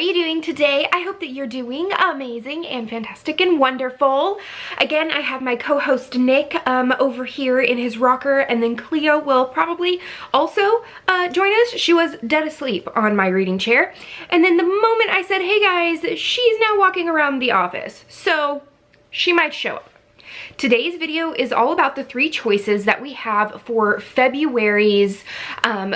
you doing today? I hope that you're doing amazing and fantastic and wonderful. Again, I have my co-host Nick over here in his rocker, and then Cleo will probably also join us. She was dead asleep on my reading chair. And then the moment I said, hey guys, she's now walking around the office, so she might show up. Today's video is all about the 3 choices that we have for February's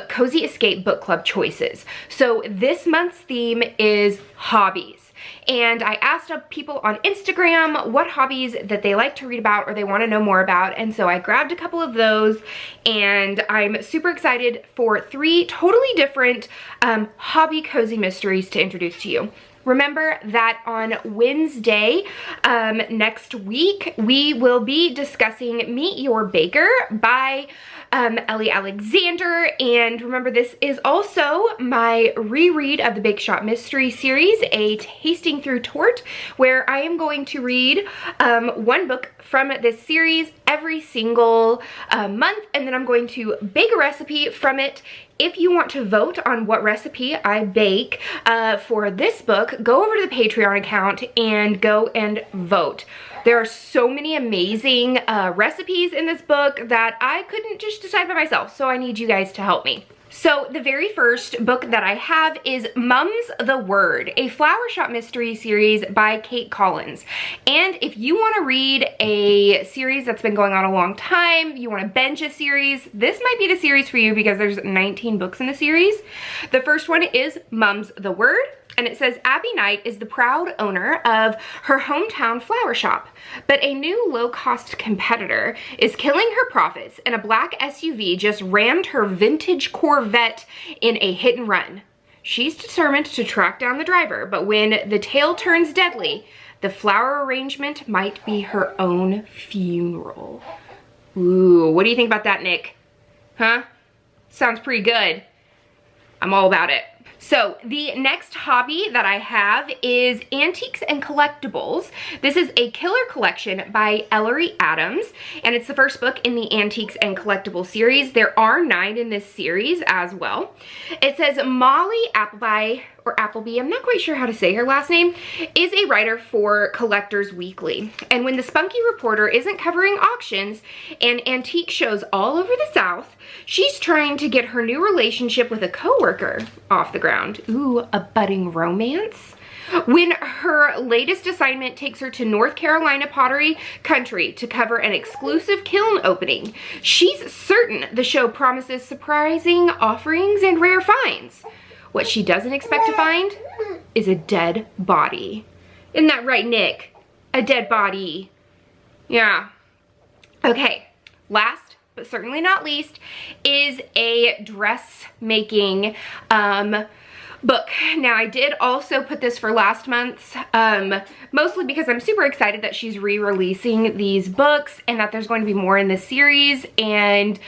Cozy Escape Book Club choices. So this month's theme is hobbies. And I asked people on Instagram what hobbies that they like to read about or they want to know more about. And so I grabbed a couple of those, and I'm super excited for 3 totally different hobby cozy mysteries to introduce to you. Remember that on Wednesday next week, we will be discussing Meet Your Baker by Ellie Alexander. And remember, this is also my reread of the Bake Shop Mystery Series, a tasting through tort, where I am going to read 1 book from this series every single month, and then I'm going to bake a recipe from it. If you want to vote on what recipe I bake for this book, go over to the Patreon account and go and vote. There are so many amazing recipes in this book that I couldn't just decide by myself, so I need you guys to help me. So the very first book that I have is Mum's the Word, a flower shop mystery series by Kate Collins. And if you want to read a series that's been going on a long time, you want to binge a series, this might be the series for you because there's 19 books in the series. The first one is Mum's the Word. And it says, Abby Knight is the proud owner of her hometown flower shop, but a new low-cost competitor is killing her profits, and a black SUV just rammed her vintage Corvette in a hit and run. She's determined to track down the driver, but when the tale turns deadly, the flower arrangement might be her own funeral. Ooh, what do you think about that, Nick? Huh? Sounds pretty good. I'm all about it. So the next hobby that I have is Antiques and Collectibles. This is a killer collection by Ellery Adams, and it's the first book in the Antiques and Collectibles series. There are 9 in this series as well. It says Molly Appleby, or Appleby, I'm not quite sure how to say her last name, is a writer for Collectors Weekly. And when the spunky reporter isn't covering auctions and antique shows all over the South, she's trying to get her new relationship with a coworker off the ground. Ooh, a budding romance? When her latest assignment takes her to North Carolina Pottery Country to cover an exclusive kiln opening, she's certain the show promises surprising offerings and rare finds. What she doesn't expect to find is a dead body. Isn't that right, Nick? A dead body. Yeah. Okay, last but certainly not least is a dressmaking book. Now, I did also put this for last month's, mostly because I'm super excited that she's re-releasing these books and that there's going to be more in this series, and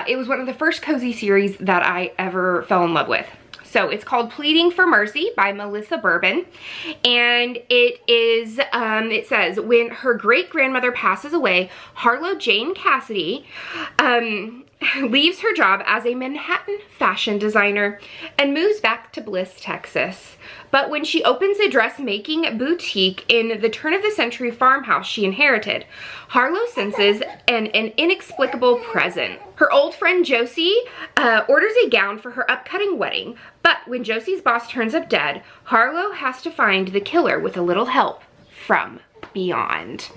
it was one of the first cozy series that I ever fell in love with. So it's called Pleading for Mercy by Melissa Bourbon, and it is, it says, when her great-grandmother passes away, Harlow Jane Cassidy leaves her job as a Manhattan fashion designer and moves back to Bliss, Texas. But when she opens a dressmaking boutique in the turn-of-the-century farmhouse she inherited, Harlow senses an inexplicable presence. Her old friend Josie orders a gown for her upcoming wedding, but when Josie's boss turns up dead, Harlow has to find the killer with a little help from beyond.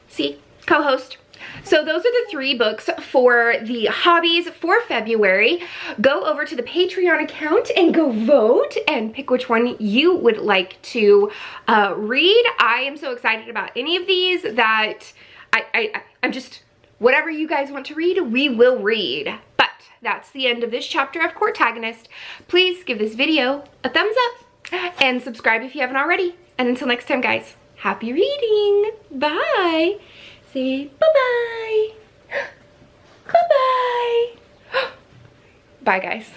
See? Co-host. So those are the 3 books for the hobbies for February. Go over to the Patreon account and go vote and pick which one you would like to read. I am so excited about any of these that I'm just, whatever you guys want to read, we will read. But that's the end of this chapter of Courtagonist. Please give this video a thumbs up and subscribe if you haven't already. And until next time, guys, happy reading. Bye. Say bye-bye. Bye-bye. Bye, guys.